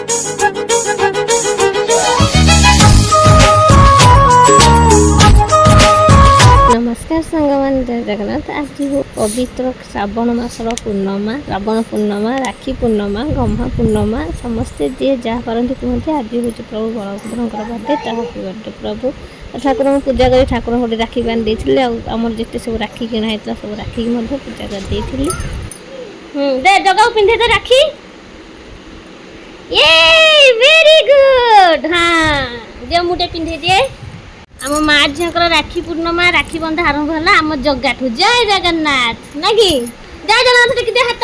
नमस्कार सांगमान जय जगन्नाथ। आज हो पवित्र श्रावण मासर पूर्णमा, श्रावण पूर्णमा, राखी पूर्णमा, गम्हा पूर्णमा समस्ते जी जहाँ पारती कहते आज हूँ प्रभु बलभद्र बर्थडे। हैप्पी बर्थडे प्रभु। ठाकुर पूजा कर ठाकुर गोटे राखी बांधि देते आमर जिते सब राखी किना होता सब राखी पूजा कर दे जगह पिंधे तो राखी। ये वेरी गुड। हाँ जो मुझे पिंधे दिए आम माँ झीर राखी पूर्णमा राखी बंधा आरंभ है आम जगाठू। जय जगन्नाथ ना कि जय जगन्नाथ टेक दे हाथ।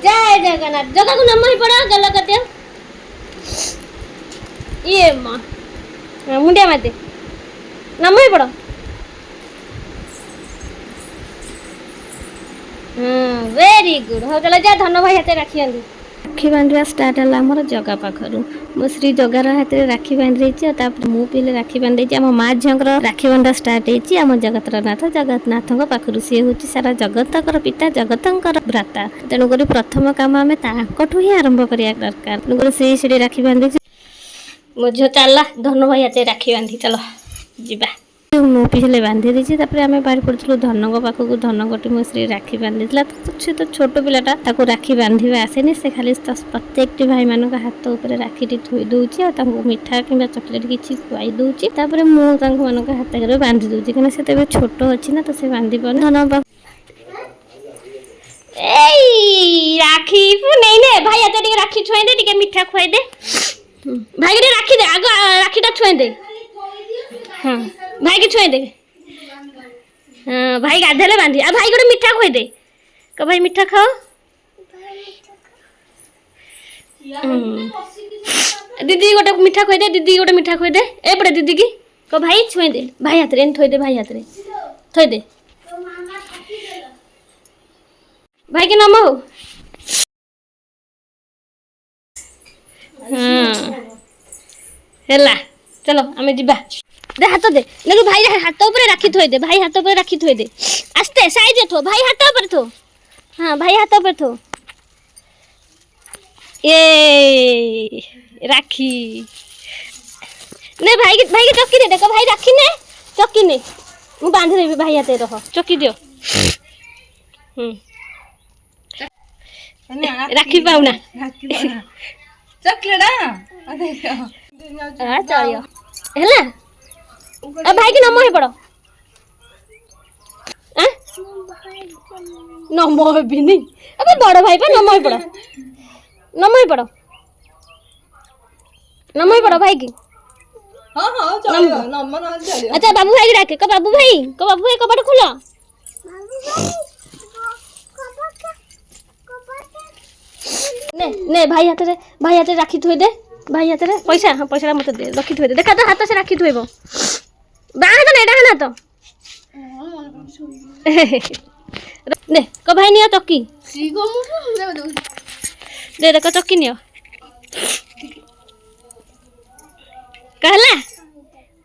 जय जगन्नाथ। जगह को नम ही पड़ा गल कर दियो। ये माँ मुंडिया माते नम ही पड़ा। Very good. हो चलो जा धन भाई हाथ राखी बांधी। राखी बांधा स्टार्ट है आमर जगह पाखर। मो श्री जगार हाथ में राखी बांधि मु पीले राखी बांधि आम माँ झीर राखी बांधा स्टार्ट हो जगतरनाथ जगन्नाथ पाखर। सी हूँ सारा जगतर पिता जगतर भ्राता। तेणुक प्रथम कम आम ताकू ही आरंभ करवा दरकार। तेणुक श्री श्री राखी बांधि मो झील चला धन भाई हाथ राखी बांधि चलो जा। मु पीछे बांधि देती आम बाहर पड़ू धन पाखक। धन गोटे मो श्री राखी बांधि सी तो छोट पिलाटा ताको राखी बांधा आसेनि। से खाली प्रत्येक भाई मान हाथ उपर राखी थोई दूसरी मिठा कि चॉकलेट किसी खुआई दूसरी। मुझे हाथ बांधि दूसरी कहीं से तो छोट अच्छी ना तो से बांधि पार धन राखी नहीं ने भाई हाथ राखी छुए दे मिठा खुआई दे। भाई के राखी दे आग राखीटा छुए दे। हाँ भाई की छुए दे। हाँ भाई गाधेले बांधी आ भाई गोटे मिठा खुए दे। कह भाई मिठा खाओ। दीदी गोटे मिठा खुए दे। दीदी गोटे मिठा खुए दे। एपटे दीदी की कह भाई छुए दे। भाई हाथ में थोई दे। भाई हाथ में थोई दे। भाई के नम हो। हाँ हेला चलो आम जा। दे हाथ दे देखो भाई हाथ ऊपर राखी थोई दे। भाई हाथ ऊपर राखी थोई दे। आस्ते साइज थो भाई हाथ ऊपर थो। हाँ भाई हाथ ऊपर थो। ये राखी ने भाई के चौकी दे। देखो भाई राखी ने चौकी ने मु बांध देबी। भाई हाथ रह चौकी दियो। राखी पाउना चॉकलेट चलियो है। भाई की नम ही पड़ो। नम भी नहीं अब बड़ भाई पर नम ही पड़ो। नम ही पड़ो। नम ही पड़ो भाई की। अच्छा बाबू भाई की डाके को बाबू भाई कपट खोलो। ने भाई हाथ राखी थोई दे। भाई हाथ में पैसा। हाँ पैसा मत दे रखी थोई दे। देखा तो हाथ से राखी थोइब बाहर तो नहीं ना तो दे को भाई नियो चक्की दे देखो चक्की नियो कहला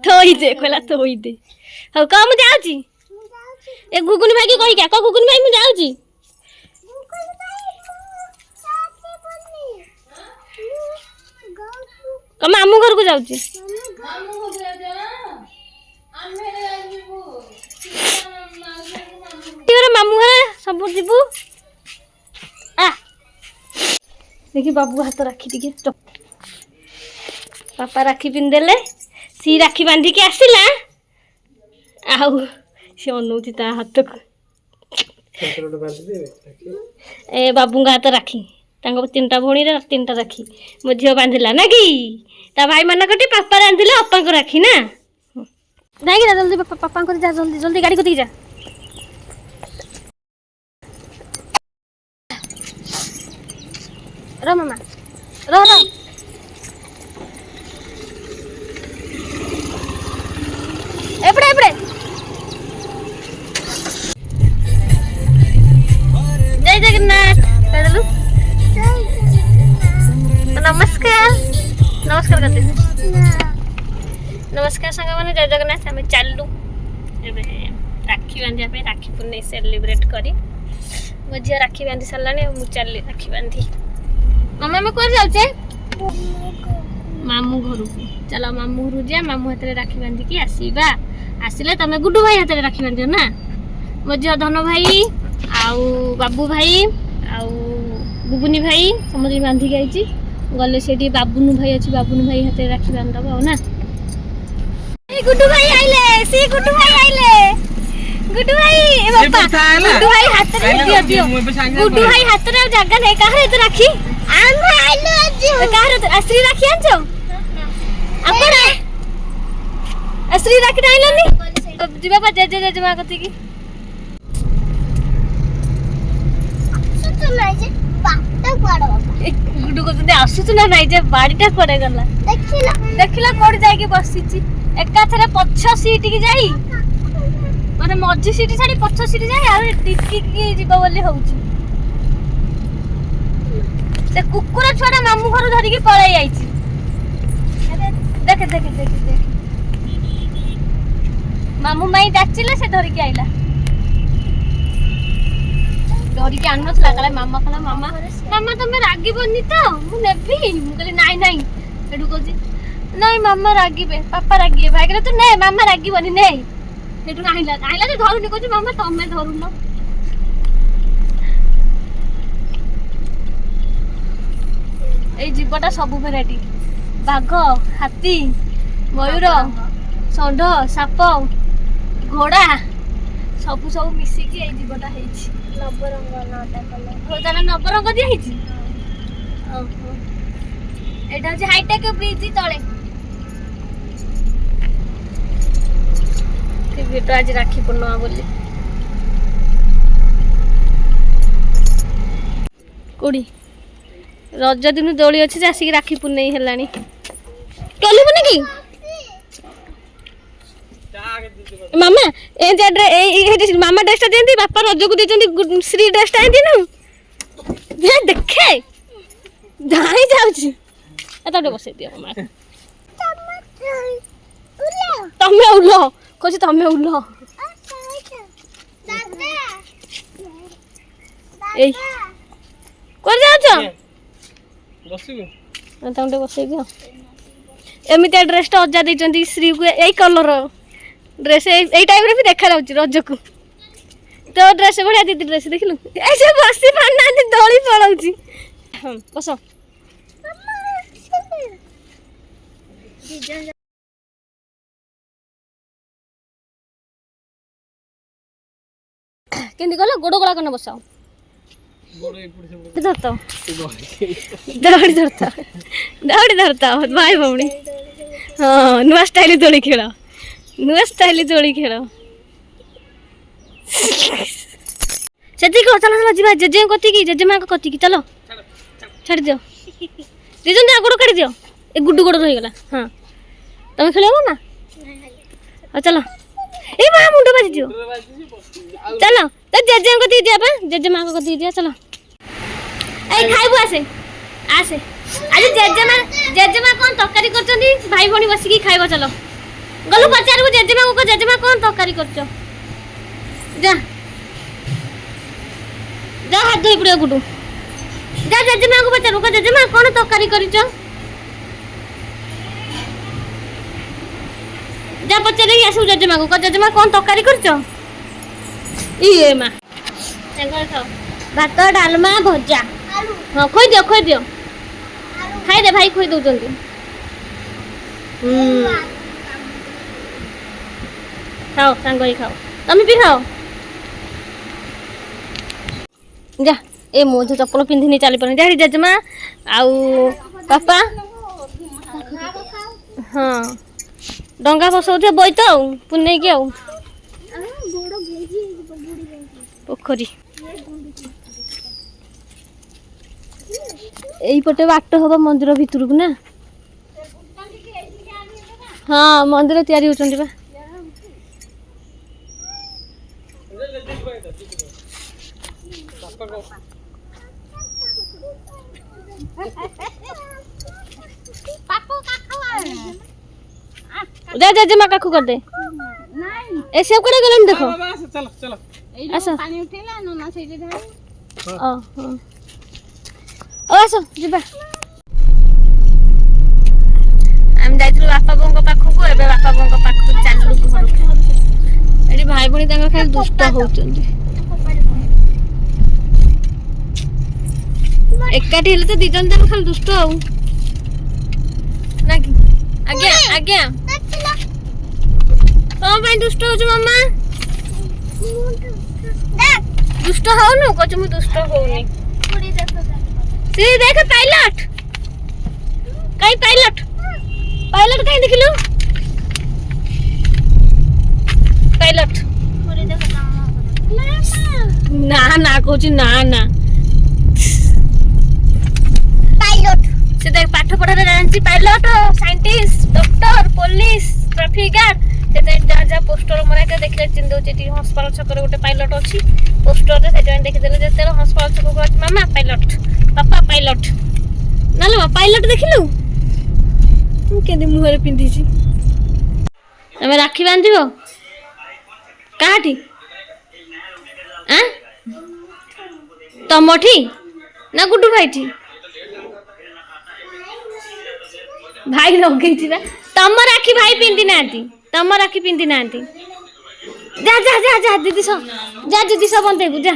थोई दे कहला थोई दे। हो कह मु जाउची ए गुगुनी भाई की कही क्या को गुगुनी भाई मु जाउची। कम मामू घर को जाउची। मामू घर सब जीवु आ देखी बाबू हाथ राखी टिके पापा राखी पिंधेले। सी राखी बांधी के आसिला आउ से अनौती ता हाथ को। ए बाबू हाथ राखी तीन टा भौणी तीन टा राखी मो झील बांधिला ना कि ता भाई मान कटी पापा रांधिले अपा को राखी ना। जाएगी जल्दी पापा को जा जल्दी जल्दी गाड़ी को दी जा। रो मामा रो रो एपड़े एपड़े। जय जगन्नाथ कहलु नमस्कार नमस्कार करते नमस्कार सांग मैंने जय जगन्नाथ। आम चलु राखी बांधा राखी पूर्णिमा सेलिब्रेट करी मो झील राखी बांधि सारा मु चली राखी बांधि। मामा में कौन जाऊचे मामू घर को चलो मामू घर जा मामू हाथ में राखी बांधिकी आसवा आसिले तुम गुड्डू भाई हाथ में राखी बांध ना मो झील धन भाई आउ बाबू भाई आउ बुबुनी भाई समझ बांधिकी आई गले से बाबुनु भाई अच्छी बाबुनु भाई हाथ में राखी बांधब ना गुड्डू भाई आइले सी गुड्डू भाई आइले गुड्डू भाई ए बापा गुड्डू भाई हाथ रे दियो दियो गुड्डू भाई हाथ रे जगह नहीं काहे तो राखी हम आइलो आज काहे तो असली राखी आंचो अपन असली राखी आइलनी जीवा पा जे जे मा कथि की सुत नाही जे बाटा कोड बापा गुड्डू को जे आसुत ना नाही जे बाड़ीटा कोडे गला देखिला कोड जाई के बसिची एका थरे पछ सीट की जाई माने मझी सीट छाड़ी पछ सीट जाई आ टिकी की जीव बोली होउची से कुकुर छोड़ा मामू घर धरि के पळाई आइची देख देख देख देख मामू माई डाचिले से धरि के आइला धरि के आनत लागला मामा कहला मामा मामा तुम रागी बनी तो मु नेबी मु कहली नाई नाई एडु कहजी नहीं मामा रागीबे पापा रागीबे भाई कहले तू नहीं मामा रागीबनी नहीं सेठू आइला आइला तो धरुनी कहजी मामा तमे धरुन ए जीवटा सब भेराइटी बाघ हाथी मयूर षंढ साप घोड़ा सब सब मिसिकी ए जीवटा हेछि नवरंग नटा कलर हो जाना नवरंग दिया हेछि ओहो एटा जे हाईटेक ब्रिज तळे भेट आज राखी पूर्णिमा बोली कोड़ी रज दिन दोली अच्छे आसिक राखी पूर्णिमा हेलानी चलबुनि कि मामा ए मामा ड्रेस दियंती बापा रज को देचंती श्री ड्रेस दियंती ना देखे जाई जाउची एतटे बसे दियो मामा तमे उलो कोची तमे उलो एई कोर जाउछो बसिबो तमटे बसे दियो एमितिया ड्रेस टा अजा देचंती श्री को एई कलर ड्रेस एई टाइम रे भी देखा जाउची रज को तो ड्रेस बढ़िया दीदी ड्रेस देखलु ऐसे बसी पाना दौड़ी पड़ाउची बस केंदी गला गोड़ गोला कने बसाओ धरता दौड़ी धरता भाई भौणी हाँ नुआ स्टाइल दोली खेल सेठी को चलो चलो जीवा जेजे कति की जेजे मां कति की चलो छाड़ दियो रिजन दे गोड़ काट दियो ए गुड्डू गोड़ रही गला हां तुम खेलेबो ना आ चलो ए मां मुंडो बाजी दियो चलो तो जेजे कति दिया बा जेजे मां कति दिया चलो ए खाइबो आसे आसे आज जेजे मां कोन तरकारी करचंदी भाई भणी बसी की खाइबो चलो गलु पचारबो जेजे मां को जेजे मां कोन तरकारी करचो जा जा हाथ धोई पड़े गुडू जा जेजे मां को पचारबो को जेजे मां कोन तरकारी करिचो जा पचारे आसु जेजे मां को जेजे मां कोन तरकारी करचो इए मां संगर खाओ भात डालमा भजा हां खोई दियो खाई दे भाई खोई दउचंदी खाओ सांग ही खाओ तुम भी खाओ जा ए मो जो चप्पल पिंधिनी चली पर जा जेजेमा आउ पापा हाँ डंगा बसौथे बई तो पुनै के आउ पोखरी एई पटे बाट होबा मंदिर भितर को ना हाँ मंदिर तैयारी होचंदी बा जा जा जमा काखू कर दे नहीं ए सब करे गलन देखो चलो चलो ऐसा पानी उठेला न ना सेजे धाई ओ आस जिबा हम जाइथिलु बापा बोंग पाखु एबे बापा बोंग पाखु चालू घर एडी भाई बणी तांगर खाली दुष्ट होउचंदी एकाठी हेले तो दी जन तांगर खाली दुष्ट हो ना कि आज्ञा आज्ञा कौन पे दुष्ट हो मम्मा दुष्ट होनु कछ मु दुष्ट होउनी सी देख पायलट कई पायलट पायलट कहीं देखिलु पायलट ना ना कहूँ ना ना पायलट से देख पाठ पढ़ा जानची pilot scientist doctor police traffic guard से जा जा पोस्टर मरा के देखले चिन दउचे टी हॉस्पिटल छकर गोटे पायलट अछि पोस्टर रे से जन देखि देले जेते हॉस्पिटल छकर को मामा पायलट पापा पायलट नालो पायलट देखिलु केदे मुहरे पिंधी छी तमे राखी बांधिबो काठी आ तमठी ना गुड्डू भाईठी भाई लगे बा तम राखी भाई पिंधि नांती तम राखी पिंधि नांती जा जा जा जा दीदी सब बंदेबू जा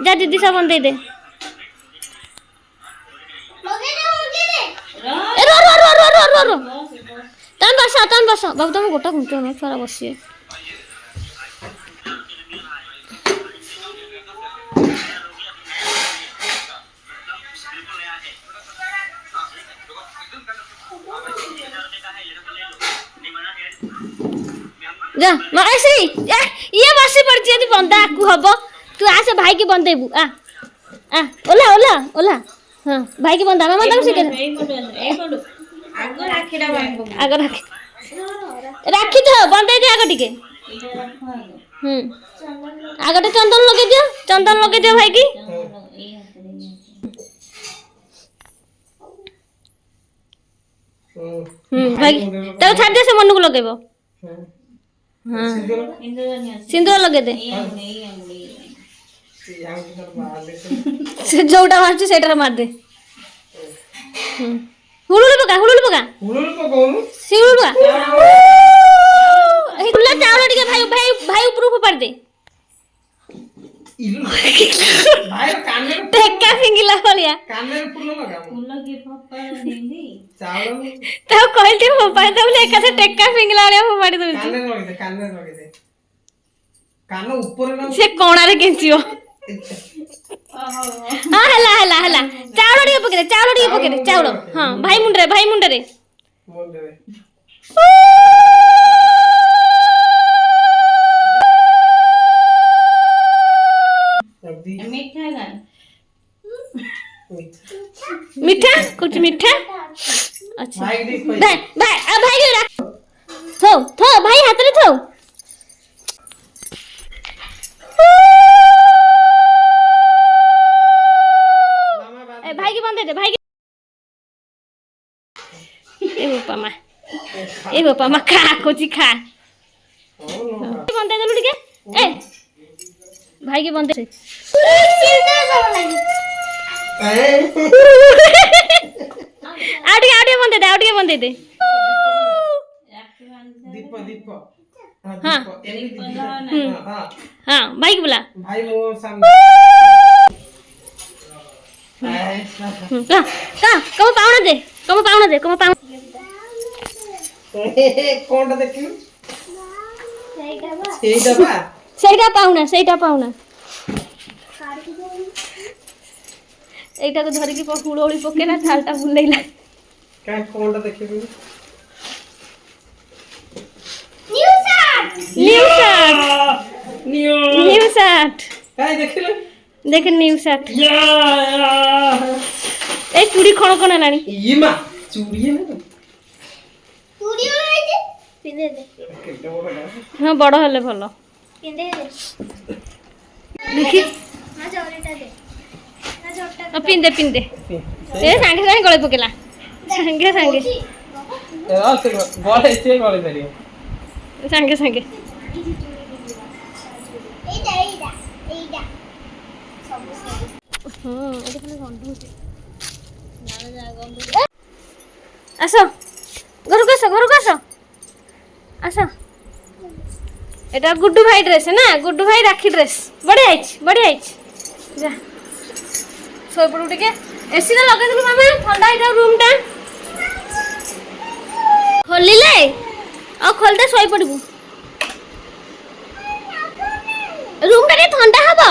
जा दीदी सब बंदे दे रो रो रो रो रो रो रो तम बस बाबू तुम गोटा घुंचो ना सारा बसिए जा महेश्री ये बसी पड़ची यदि बंदा आकु हबो तू आसे भाई के बंदेबू आ ओला ओला ओला हां भाई के बंदा मामा तक सिके आगो राखीडा बांधबो आगो राखी तो बंदे दे आगो टिके आगोटे चंदन लगे दियो भाई की भाई तो छाड़ दे से मन को लगेबो हां सिंदूर लगे दे से जोटा मारची सेटर मार दे हुलुलु पका सिउलु पका ए तुला चावल टिके भाई ऊपर फोपाड़ दे भाई कान में टेक्का फिंगिला भलिया कान में फूल लगा फूल के फोपाड़ देंदी चावल तो कहलती फोपाड़ दे बोले एका से टेक्का फिंगिला वाला फोपाड़ दे कान में लगे दे कान ऊपर ना से कोणा रे केंचियो हां हला चावल टिके पके दे चावल हां भाई मुंडरे मीठा कुछ मीठा अच्छा भाई भाई रख थो भाई हाथ रे थो ए भाई के बंदे दे भाई ए बापा मा खा कोची खा बंदे दे लुटी के ए भाई के बंदे आउटिया बंदे दे दीप हाँ हाँ भाई को बोला भाई वो सामने कम पाउना दे कोनटा देखियो ସେଇଟା ପାଉନା এইটাକୁ ଧରିକି ହୁଳହୁଳି ପକେଇଲା ଥାଳଟା ବୁଲେଇଲା କାଇଁ କୋନଟା ଦେଖିବୁ न्यू शर्ट काई देखिले देख न्यू शर्ट ए चूड़ी खण कोन लानी इमा चूड़ी है चूड़ी है जे पिंदे दे हां बड़ हले भलो पिंदे दे देखि ना जौरीटा दे ना जौरटा पिंदे ए संगे संगे गळे पकेला संगे संगे ए से गळे से गळे धरियो संगे संगे ଏଠି ଖାଲି ଗନ୍ଧଉଛି। ଆସ ଘରକୁ ଆସ। এটা গুড্ডু ভাই ড্রেস না গুড্ডু ভাই রাখি ড্রেস বড়িয়া ହେଇଛି যা শোইপড়ু টিকে এসি টা লগাইদেলু মামা ঠান্ডা হয়ে যাও রুম টা খোলিলে খোলতে শোইপড়িবু রুম টা ঠান্ডা হব